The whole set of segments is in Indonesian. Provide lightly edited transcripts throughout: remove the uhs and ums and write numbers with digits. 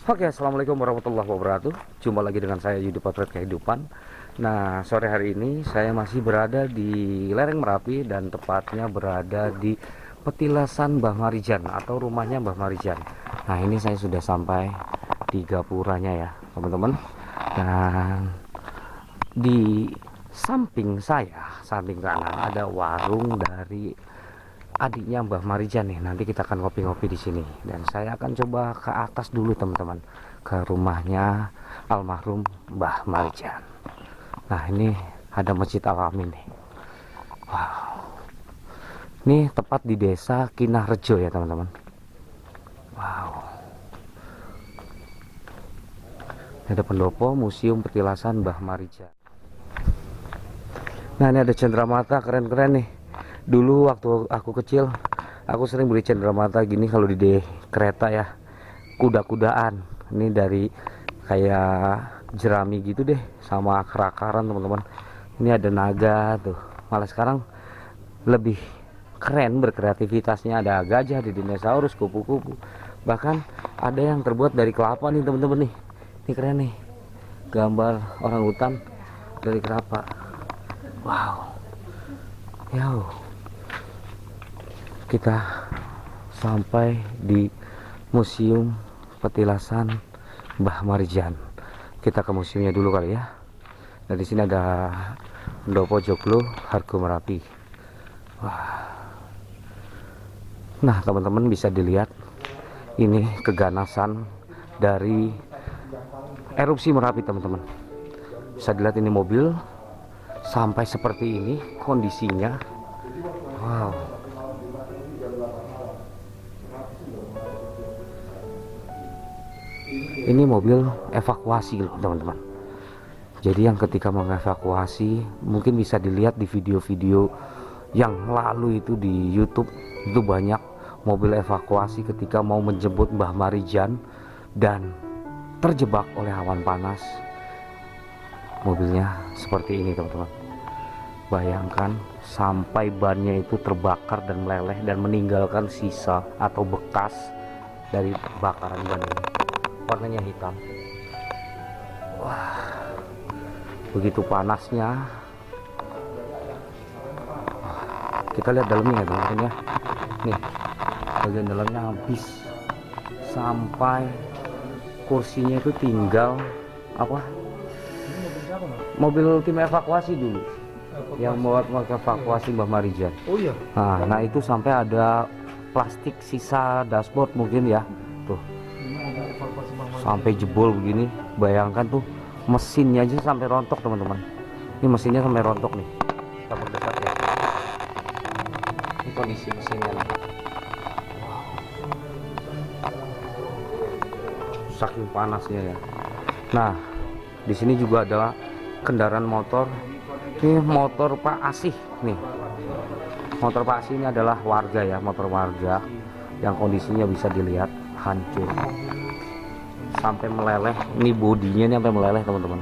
Oke, assalamualaikum warahmatullahi wabarakatuh. Jumpa lagi dengan saya Yudi Potret Kehidupan. Nah, sore hari ini saya masih berada di lereng Merapi dan tepatnya berada di petilasan Mbah Marijan atau rumahnya Mbah Marijan. Nah, ini saya sudah sampai di gapuranya ya, teman-teman. Dan di samping saya, samping kanan ada warung dari adiknya Mbah Marijan nih. Nanti kita akan ngopi-ngopi di sini dan saya akan coba ke atas dulu teman-teman, ke rumahnya almarhum Mbah Marijan. Nah, ini ada Masjid Al-Amin nih. Wow. Ini tepat di desa Kinarjo ya teman-teman. Wow. Ini ada pendopo Museum Petilasan Mbah Marijan. Nah, ini ada cenderamata keren-keren nih. Dulu waktu aku kecil, aku sering beli cenderamata gini kalau di kereta ya. Kuda-kudaan. Ini dari kayak jerami gitu deh, sama akar-akaran teman-teman. Ini ada naga tuh. Malah sekarang lebih keren berkreativitasnya, ada gajah, ada dinosaurus, kupu-kupu. Bahkan ada yang terbuat dari kelapa nih teman-teman nih. Ini keren nih. Gambar orang hutan dari kelapa. Wow. Yo. Kita sampai di Museum Petilasan Mbah Marijan. Kita ke museumnya dulu kali ya. Dan di sini ada pendopo Joglo Hargo Merapi. Wah. Nah, teman-teman bisa dilihat ini keganasan dari erupsi Merapi, teman-teman. Bisa dilihat ini mobil sampai seperti ini kondisinya. Wow. Ini mobil evakuasi teman-teman. Jadi yang ketika mengevakuasi, mungkin bisa dilihat di video-video yang lalu itu di YouTube, itu banyak mobil evakuasi ketika mau menjemput Mbah Marijan dan terjebak oleh awan panas. Mobilnya seperti ini teman-teman. Bayangkan sampai bannya itu terbakar dan meleleh dan meninggalkan sisa atau bekas dari bakaran ban ini. Warnanya hitam. Wah, begitu panasnya. Kita lihat dalamnya ya teman-teman ya. Nih, bagian dalamnya habis sampai kursinya itu tinggal apa? Mobil tim evakuasi dulu yang mau evakuasi Mbah Marijan. Oh iya. Nah, itu sampai ada plastik sisa dashboard mungkin ya. Tuh. Sampai jebol begini. Bayangkan tuh mesinnya aja sampai rontok teman-teman. Ini mesinnya sampai rontok nih. Kita berdekat ya. Ini kondisi mesinnya nih. Saking panasnya ya. Nah, di sini juga ada kendaraan motor. Ini motor Pak Asih nih. Motor Pak Asih ini adalah warga ya, motor warga yang kondisinya bisa dilihat hancur sampai meleleh. Ini bodinya ini sampai meleleh teman-teman.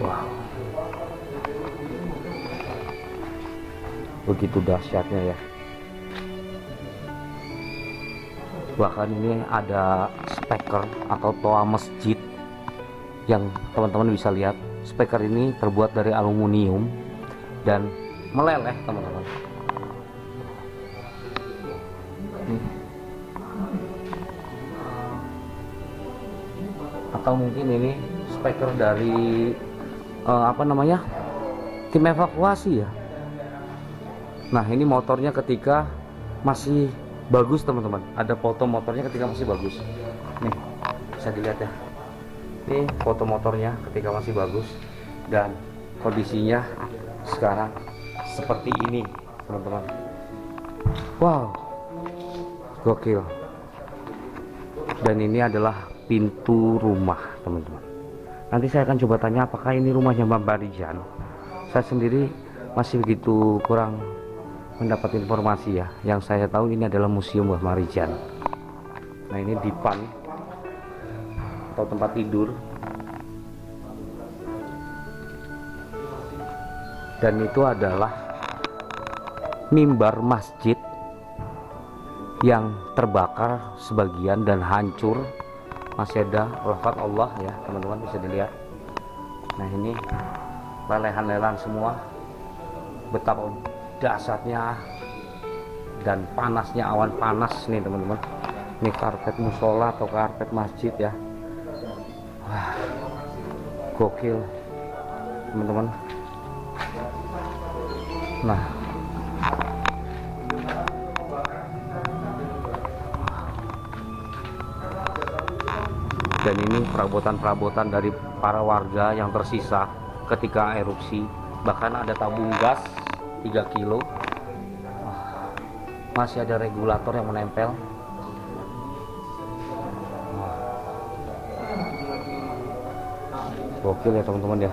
Wow. Begitu dahsyatnya ya. Bahkan ini ada speaker atau toa masjid yang teman-teman bisa lihat. Speaker ini terbuat dari aluminium dan meleleh teman-teman. Atau mungkin ini speaker dari apa namanya, tim evakuasi ya. Nah, ini motornya ketika masih bagus teman-teman. Ada foto motornya ketika masih bagus. Nih, bisa dilihat ya. Ini foto motornya ketika masih bagus dan kondisinya sekarang seperti ini teman-teman. Wow, gokil. Dan ini adalah pintu rumah teman-teman. Nanti saya akan coba tanya apakah ini rumahnya Mbah Marijan. Saya sendiri masih begitu kurang mendapat informasi ya. Yang saya tahu ini adalah Museum Mbah Marijan. Nah, ini dipan atau tempat tidur. Dan itu adalah mimbar masjid yang terbakar sebagian dan hancur. Masih ada lafaz Allah ya teman-teman, bisa dilihat. Nah ini lelehan-lelehan semua. Betapa dahsyatnya dan panasnya awan panas nih teman-teman. Ini karpet musola atau karpet masjid ya. Wah, gokil teman-teman. Nah, dan ini perabotan-perabotan dari para warga yang tersisa ketika erupsi. Bahkan ada tabung gas 3 kilo. Wah, masih ada regulator yang menempel. Gokil ya teman-teman ya.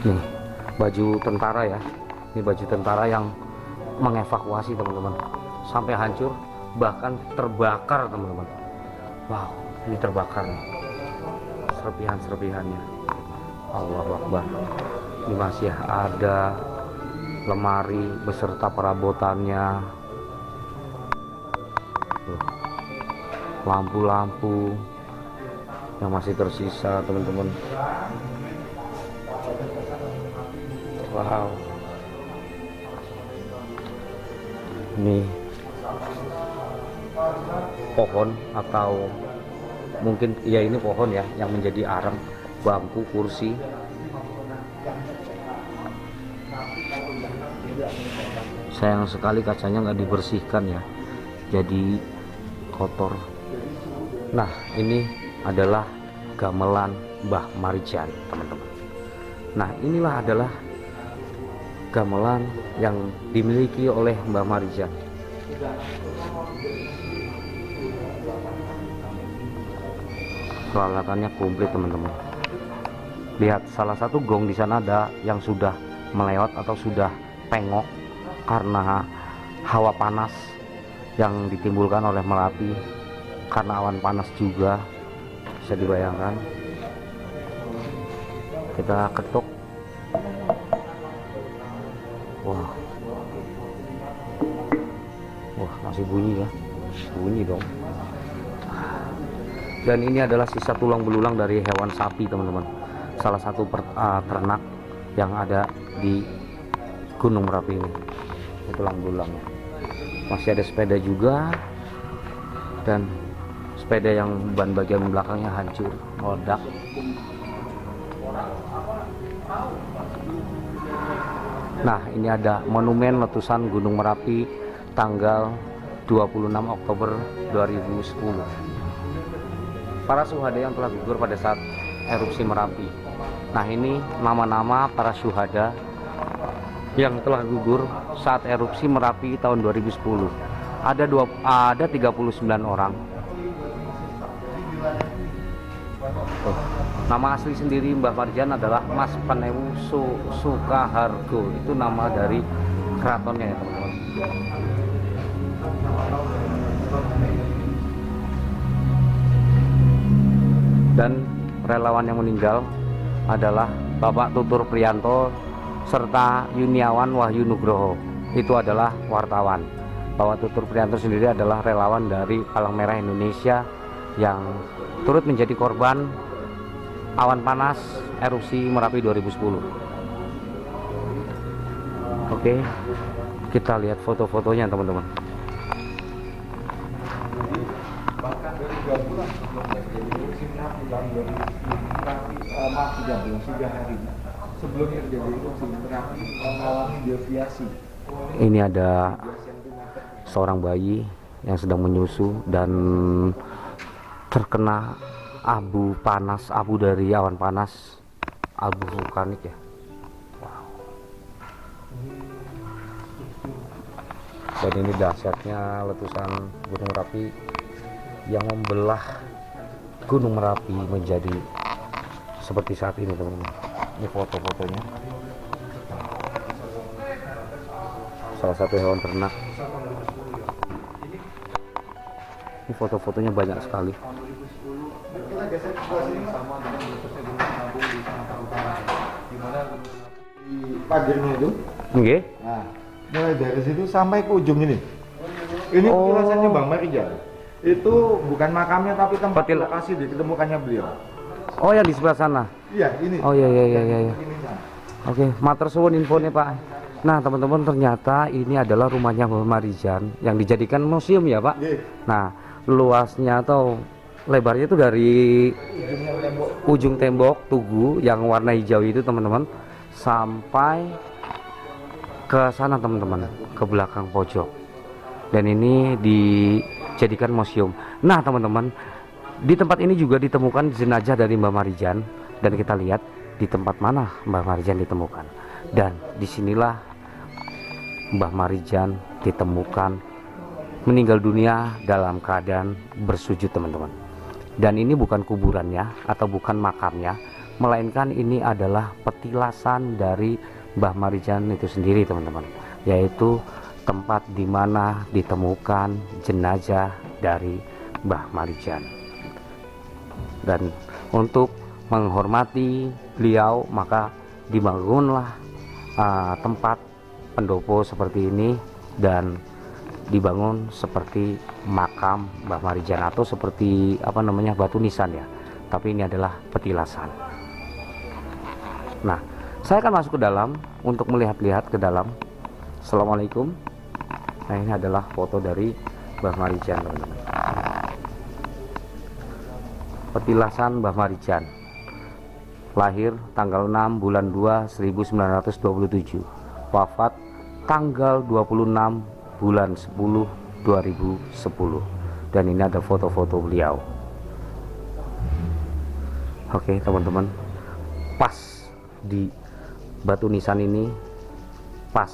Nih baju tentara ya, ini baju tentara yang mengevakuasi teman-teman, sampai hancur bahkan terbakar teman-teman. Wow, ini terbakar nih serpihan-serpihannya. Allahu Akbar. Ini masih ada lemari beserta perabotannya, lampu-lampu yang masih tersisa teman-teman. Wow, ini pohon atau mungkin ya ini pohon ya yang menjadi arang, bangku, kursi. Sayang sekali kacanya nggak dibersihkan ya, jadi kotor. Nah ini adalah gamelan Mbah Marijan teman-teman. Nah inilah adalah gamelan yang dimiliki oleh Mbah Marijan. Peralatannya komplit teman-teman. Lihat, salah satu gong di sana ada yang sudah melewat atau sudah pengok karena hawa panas yang ditimbulkan oleh Merapi, karena awan panas juga. Bisa dibayangkan. Kita ketuk. Wah, masih bunyi ya, bunyi dong. Dan ini adalah sisa tulang belulang dari hewan sapi teman-teman, salah satu ternak yang ada di Gunung Merapi ini. Ini tulang belulangnya. Masih ada sepeda juga, dan sepeda yang ban bagian belakangnya hancur, meledak. Nah ini ada monumen letusan Gunung Merapi tanggal 26 Oktober 2010. Para syuhada yang telah gugur pada saat erupsi Merapi. Nah ini nama-nama para syuhada yang telah gugur saat erupsi Merapi tahun 2010. Ada 39 orang. Nama asli sendiri Mbah Marijan adalah Mas Penewu Sukahargo. Itu nama dari keratonnya ya teman-teman. Dan relawan yang meninggal adalah Bapak Tutur Priyanto serta Yuniawan Wahyu Nugroho. Itu adalah wartawan. Bapak Tutur Priyanto sendiri adalah relawan dari Palang Merah Indonesia yang turut menjadi korban awan panas erupsi Merapi 2010. Oke, kita lihat foto-fotonya teman-teman. Bahkan dari 3 bulan sebelum erupsi Merapi tahun 3 hari sebelum terjadi erupsi Merapi mengalami deviasi. Ini ada seorang bayi yang sedang menyusu dan terkena abu panas, abu dari awan panas, abu vulkanik ya. Wow. Dan ini dahsyatnya letusan Gunung Merapi yang membelah Gunung Merapi menjadi seperti saat ini, teman-teman. Ini foto-fotonya. Salah satu hewan ternak. Ini foto-fotonya banyak sekali. Kita geser ke sini sama dengan letusnya Gunung Sinabung di Sumatera Utara, di mana di pagernya itu. Nggih. Nah, mulai dari situ sampai ke ujung ini. Ini petilasannya Bang Marijan. Itu bukan makamnya tapi tempat lokasi ditemukannya beliau. Oh, yang di sebelah sana. Iya, ini. Oh iya. Ini. Oke, matur suwun infonya, Pak. Nah, teman-teman, ternyata ini adalah rumahnya Mbah Marijan yang dijadikan museum ya, Pak. Iya. Nah, luasnya atau lebarnya itu dari ujung tembok tugu yang warna hijau itu, teman-teman, sampai ke sana, teman-teman, ke belakang pojok. Dan ini dijadikan museum. Nah, teman-teman, di tempat ini juga ditemukan jenazah dari Mbah Marijan, dan kita lihat di tempat mana Mbah Marijan ditemukan. Dan disinilah Mbah Marijan ditemukan meninggal dunia dalam keadaan bersujud, teman-teman. Dan ini bukan kuburannya atau bukan makamnya, melainkan ini adalah petilasan dari Mbah Marijan itu sendiri, teman-teman, yaitu tempat di mana ditemukan jenazah dari Mbah Marijan. Dan untuk menghormati beliau, maka dibangunlah tempat pendopo seperti ini dan dibangun seperti makam Mbah Marijan atau seperti batu nisan ya, tapi ini adalah petilasan. Nah, saya akan masuk ke dalam untuk melihat-lihat ke dalam. Assalamualaikum. Nah, ini adalah foto dari Mbah Marijan, teman-teman. Petilasan Mbah Marijan, lahir tanggal 6 bulan 2 1927, wafat tanggal 26 bulan 10 2010. Dan ini ada foto-foto beliau. Oke, teman-teman, pas di batu nisan ini, pas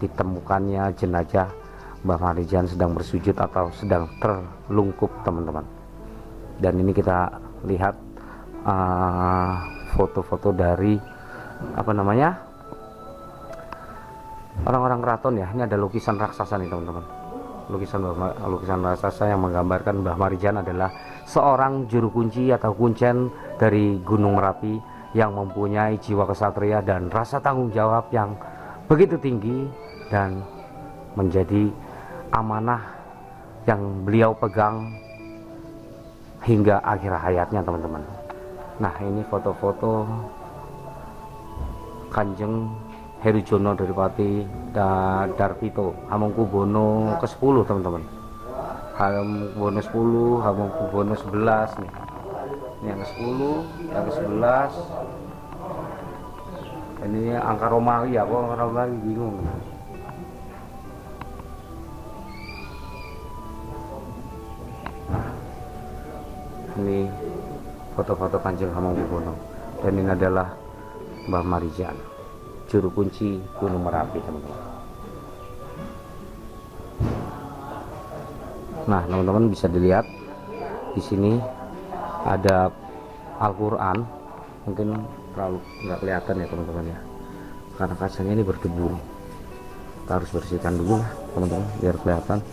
ditemukannya jenazah Mbah Marijan sedang bersujud atau sedang terlungkup, teman-teman. Dan ini kita lihat foto-foto dari orang-orang keraton ya. Ini ada lukisan raksasa nih, teman-teman. Lukisan raksasa yang menggambarkan Mbah Marijan adalah seorang juru kunci atau kuncen dari Gunung Merapi yang mempunyai jiwa kesatria dan rasa tanggung jawab yang begitu tinggi, dan menjadi amanah yang beliau pegang hingga akhir hayatnya, teman-teman. Nah, ini foto-foto Kanjeng Herujono Daripati Darpito Hamengkubuwono ke-10, teman-teman. Hamengkubuwono 10, Hamengkubuwono 11 nih. Ini yang ke-10, yang ke-11. Ini angka Romawi ya, kok angka Romawi bingung. Ini foto-foto Kanjeng Hamengkubuwono, dan ini adalah Mbah Marijan, juru kunci Gunung Merapi, teman-teman. Nah, teman-teman bisa dilihat di sini ada Al-Quran, mungkin terlalu nggak kelihatan ya, teman-teman ya, karena kacanya ini berdebu. Kita harus bersihkan dulu lah, teman-teman, biar kelihatan.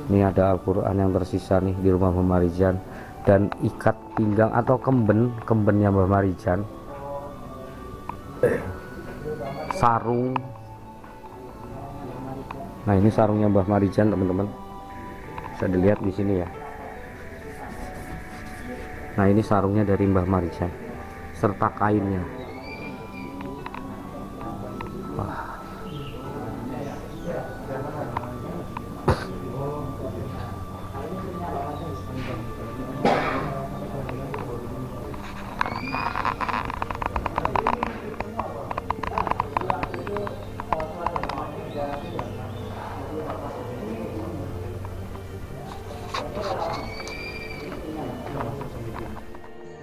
Ini ada Al-Quran yang tersisa nih di rumah Mbah Marijan, dan ikat pinggang atau kembennya Mbah Marijan, sarung. Nah, ini sarungnya Mbah Marijan, teman-teman, bisa dilihat di sini ya. Nah, ini sarungnya dari Mbah Marijan serta kainnya. Wah.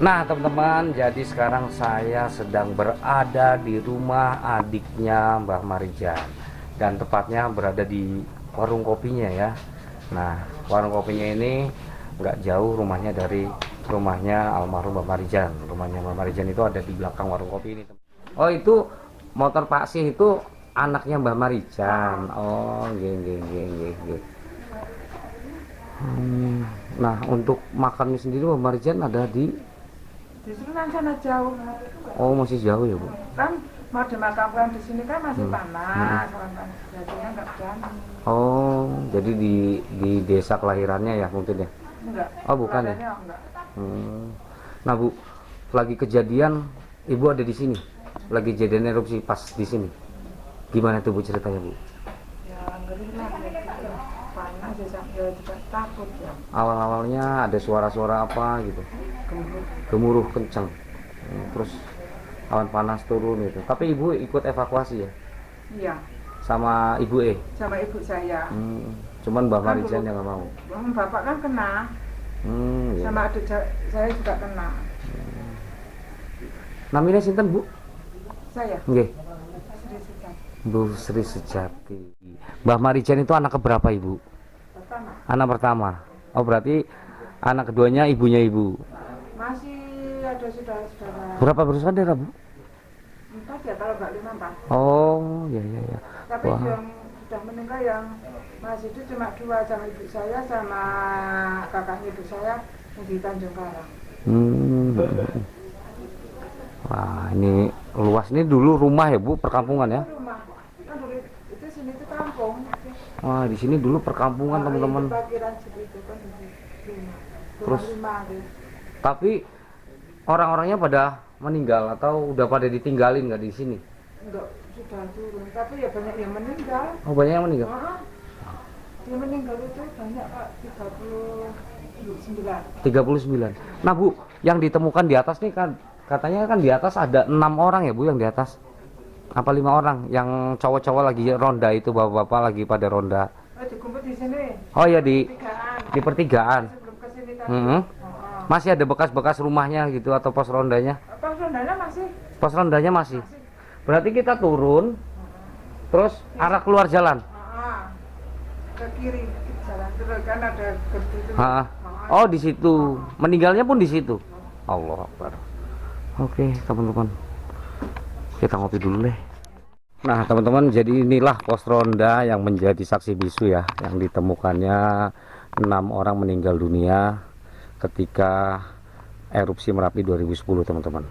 Nah teman-teman, jadi sekarang saya sedang berada di rumah adiknya Mbah Marijan, dan tepatnya berada di warung kopinya ya. Nah warung kopinya ini nggak jauh rumahnya dari rumahnya almarhum Mbah Marijan. Rumahnya Mbah Marijan itu ada di belakang warung kopi ini. Oh itu motor Pak Sih itu anaknya Mbah Marijan. Oh nggih. Nah untuk makannya sendiri Mbah Marijan ada di Disuruh sana jauh. Oh masih jauh ya Bu? Kan mau dimakamkan di sini kan masih panas, jadinya nggak berani. Oh jadi di desa kelahirannya ya mungkin ya? Enggak. Oh bukan ya? Enggak. Nah Bu, lagi kejadian Ibu ada di sini, lagi kejadian erupsi pas di sini. Gimana tuh Bu ceritanya Bu? Ya ngeri lah gitu. Panas ya sampai juga takut ya. Awal-awalnya ada suara-suara apa gitu? Gemuruh kencang. Terus awan panas turun itu. Tapi Ibu ikut evakuasi ya? Iya. Sama Ibu Sama ibu saya. Cuman Mbah Marijan yang nggak mau. Bapak kan kena. Iya. Sama adik saya juga kena. Namanya sinten Bu? Saya. Nggih. Sri Sejak. Bu Sri Sejati. Mbah Marijan itu anak keberapa Ibu? Pertama. Anak pertama. Oh berarti anak keduanya ibunya Ibu. Masih ada saudara-saudara. Berapa bersaudara Bu? 4 ya kalau nggak 5 Pak. Oh ya. Tapi Wah. yang sudah meninggal yang masih itu cuma 2, sama ibu saya sama kakaknya ibu saya yang di Tanjung Karang. Wah ini luas, ini dulu rumah ya Bu, perkampungan ya? Rumah kan dulu itu sini itu kampung. Wah di sini dulu perkampungan teman-teman. Itu parkiran segitu kan di rumah. Terus? Rumah gitu. Tapi orang-orangnya pada meninggal atau udah pada ditinggalin nggak di sini? Enggak, sudah turun. Tapi ya banyak yang meninggal. Oh banyak yang meninggal. Dia meninggal itu banyak Pak, 39. 39. Nah Bu, yang ditemukan di atas nih kan katanya kan di atas ada 6 orang ya Bu yang di atas. Apa 5 orang yang cowok-cowok lagi ronda itu, bapak-bapak lagi pada ronda. Dikumpul di sini. Oh ya di Pertigaan. pertigaan. Sebelum ke sini tadi. Masih ada bekas-bekas rumahnya gitu atau pos rondanya? Pos rondanya masih. Pos rondanya masih. Berarti kita turun terus arah keluar jalan. Ke kiri jalan terus kan ada gerdu itu. Oh di situ. Meninggalnya pun di situ. Allah Akbar. Oke teman-teman, kita ngopi dulu deh. Nah teman-teman, jadi inilah pos ronda yang menjadi saksi bisu ya, yang ditemukannya 6 orang meninggal dunia ketika erupsi Merapi 2010 teman-teman.